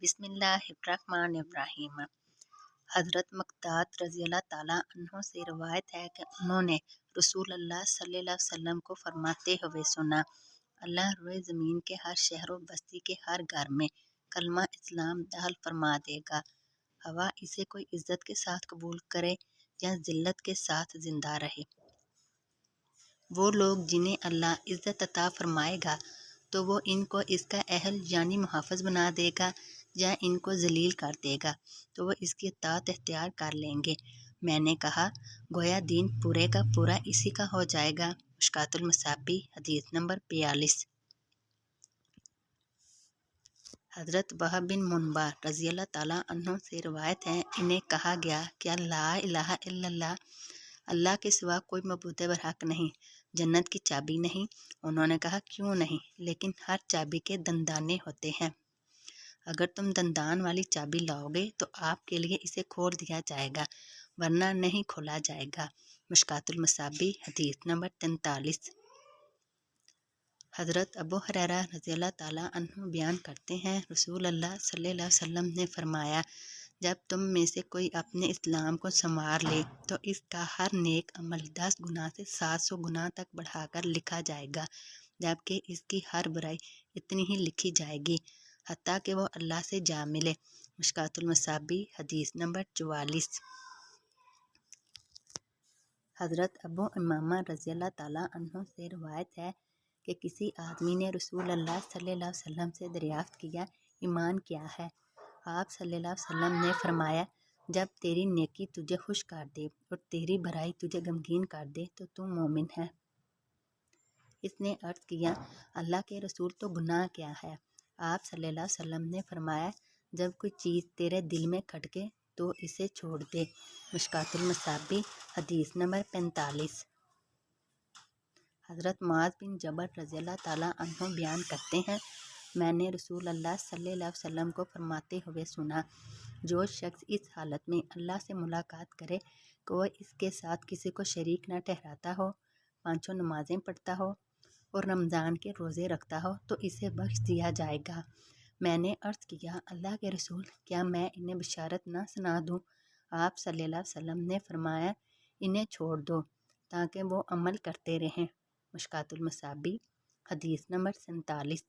بسم اللہ الرحمن الرحیم۔ حضرت مقداد رضی اللہ تعالیٰ عنہ سے روایت ہے کہ انہوں نے رسول اللہ صلی اللہ علیہ وسلم کو فرماتے ہوئے سنا، اللہ روئے زمین کے ہر شہر و بستی کے ہر گھر میں کلمہ اسلام داخل فرما دے گا، ہوا اسے کوئی عزت کے ساتھ قبول کرے یا ذلت کے ساتھ زندہ رہے۔ وہ لوگ جنہیں اللہ عزت عطا فرمائے گا تو وہ ان کو اس کا اہل یعنی محافظ بنا دے گا، یا ان کو ذلیل کر دے گا تو وہ اس کی اطاعت اختیار کر لیں گے۔ میں نے کہا، گویا دین پورے کا پورا اسی کا ہو جائے گا۔ مشکوٰۃ المصابیح حدیث نمبر 42۔ حضرت وہب بن منبع رضی اللہ تعالیٰ عنہ سے روایت ہے، انہیں کہا گیا کہ لا الہ الا اللہ، اللہ کے سوا کوئی معبود برحق نہیں، جنت کی چابی نہیں؟ انہوں نے کہا، کیوں نہیں؟ لیکن ہر چابی کے دندانے ہوتے ہیں، اگر تم دندان والی چابی لاؤ گے تو آپ کے لیے اسے کھول دیا جائے گا، ورنہ نہیں کھولا جائے گا۔ مشکوٰۃ المصابیح حدیث نمبر 43۔ حضرت ابو ہریرہ رضی اللہ تعالیٰ عنہ بیان کرتے ہیں، رسول اللہ صلی اللہ علیہ وسلم نے فرمایا، جب تم میں سے کوئی اپنے اسلام کو سنوار لے تو اس کا ہر نیک عمل 10 گنا سے 700 گنا تک بڑھا کر لکھا جائے گا، جبکہ اس کی ہر برائی اتنی ہی لکھی جائے گی حتیٰ کہ وہ اللہ سے جا ملے۔ مشکوٰۃ المصابیح حدیث نمبر 44۔ حضرت ابو امامہ رضی اللہ تعالیٰ عنہ سے روایت ہے کہ کسی آدمی نے رسول اللہ صلی اللہ علیہ وسلم سے دریافت کیا، ایمان کیا ہے؟ آپ صلی اللہ علیہ وسلم نے فرمایا، جب تیری نیکی تجھے خوش کر دے اور تیری برائی تجھے غمگین کر دے تو تم مومن ہے۔ اس نے عرض کیا، اللہ کے رسول، تو گناہ کیا ہے؟ آپ صلی اللہ علیہ وسلم نے فرمایا، جب کوئی چیز تیرے دل میں کھٹکے تو اسے چھوڑ دے۔ مشکوٰۃ المصابیح حدیث نمبر 45۔ حضرت معاذ بن جبل رضی اللہ تعالیٰ عنہ بیان کرتے ہیں، میں نے رسول اللہ صلی اللہ علیہ وسلم کو فرماتے ہوئے سنا، جو شخص اس حالت میں اللہ سے ملاقات کرے کہ وہ اس کے ساتھ کسی کو شریک نہ ٹھہراتا ہو، 5 نمازیں پڑھتا ہو اور رمضان کے روزے رکھتا ہو تو اسے بخش دیا جائے گا۔ میں نے عرض کیا، اللہ کے رسول، کیا میں انہیں بشارت نہ سنا دوں؟ آپ صلی اللہ علیہ وسلم نے فرمایا، انہیں چھوڑ دو تاکہ وہ عمل کرتے رہیں۔ مشکوٰۃ المصابیح حدیث نمبر 47۔